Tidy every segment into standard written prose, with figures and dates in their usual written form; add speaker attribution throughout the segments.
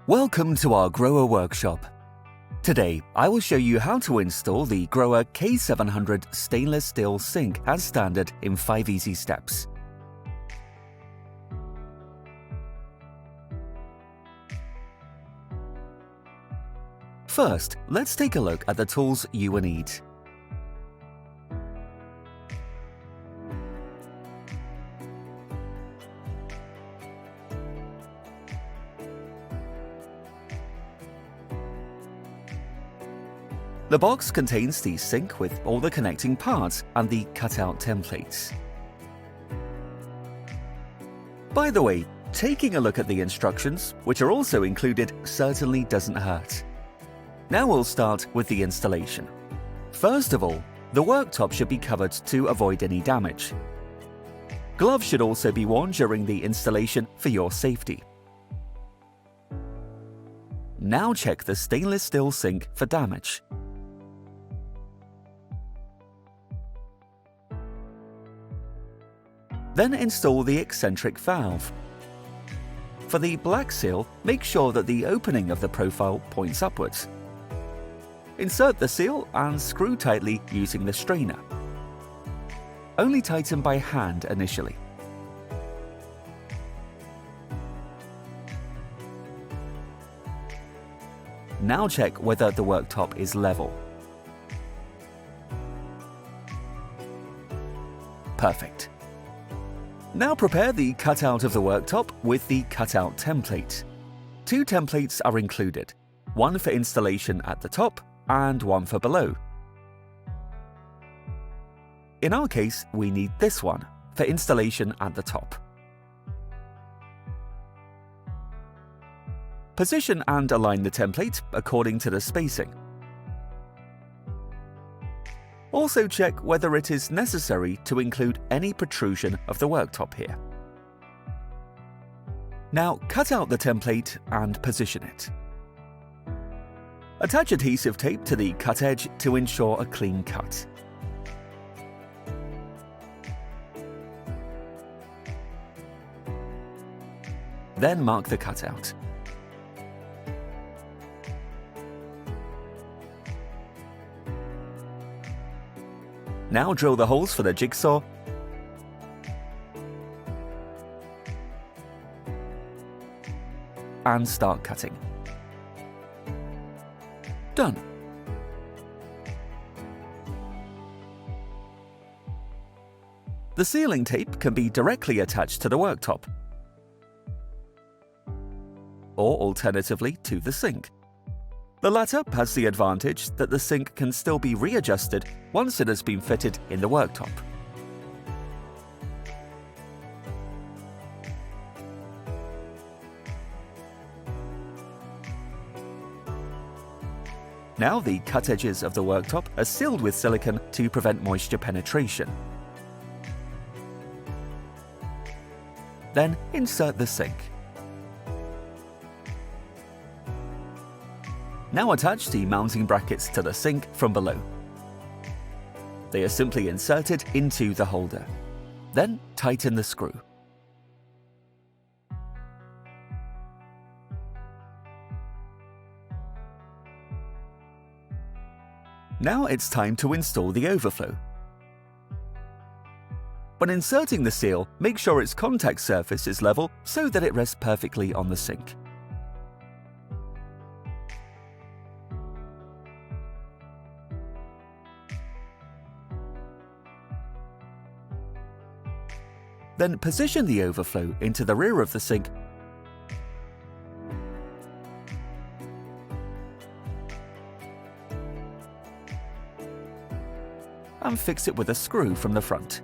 Speaker 1: Welcome to our GROHE workshop. Today, I will show you how to install the GROHE K700 stainless steel sink as standard in 5 easy steps. First, let's take a look at the tools you will need. The box contains the sink with all the connecting parts and the cutout templates. By the way, taking a look at the instructions, which are also included, certainly doesn't hurt. Now we'll start with the installation. First of all, the worktop should be covered to avoid any damage. Gloves should also be worn during the installation for your safety. Now check the stainless steel sink for damage. Then install the eccentric valve. For the black seal, make sure that the opening of the profile points upwards. Insert the seal and screw tightly using the strainer. Only tighten by hand initially. Now check whether the worktop is level. Perfect. Now prepare the cutout of the worktop with the cutout template. 2 templates are included, one for installation at the top and one for below. In our case, we need this one for installation at the top. Position and align the template according to the spacing. Also check whether it is necessary to include any protrusion of the worktop here. Now cut out the template and position it. Attach adhesive tape to the cut edge to ensure a clean cut. Then mark the cutout. Now drill the holes for the jigsaw and start cutting. Done. The sealing tape can be directly attached to the worktop, or alternatively to the sink. The latter has the advantage that the sink can still be readjusted once it has been fitted in the worktop. Now the cut edges of the worktop are sealed with silicone to prevent moisture penetration. Then insert the sink. Now attach the mounting brackets to the sink from below. They are simply inserted into the holder. Then tighten the screw. Now it's time to install the overflow. When inserting the seal, make sure its contact surface is level so that it rests perfectly on the sink. Then position the overflow into the rear of the sink and fix it with a screw from the front.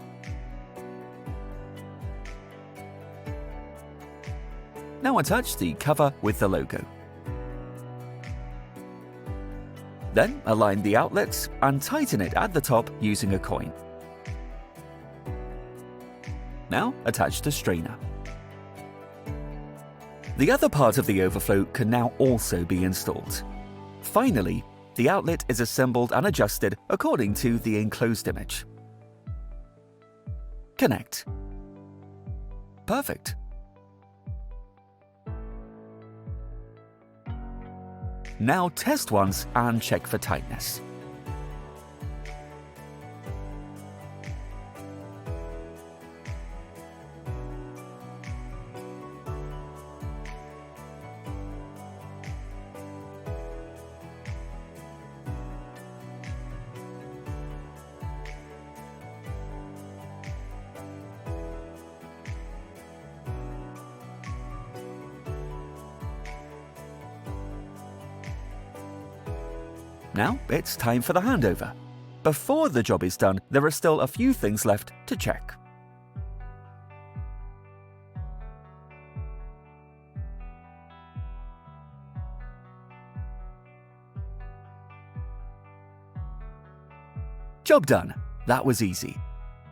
Speaker 1: Now attach the cover with the logo. Then align the outlets and tighten it at the top using a coin. Now attach the strainer. The other part of the overflow can now also be installed. Finally, the outlet is assembled and adjusted according to the enclosed image. Connect. Perfect. Now test once and check for tightness. Now it's time for the handover. Before the job is done, there are still a few things left to check. Job done. That was easy.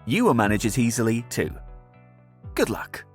Speaker 1: You will manage it easily too. Good luck.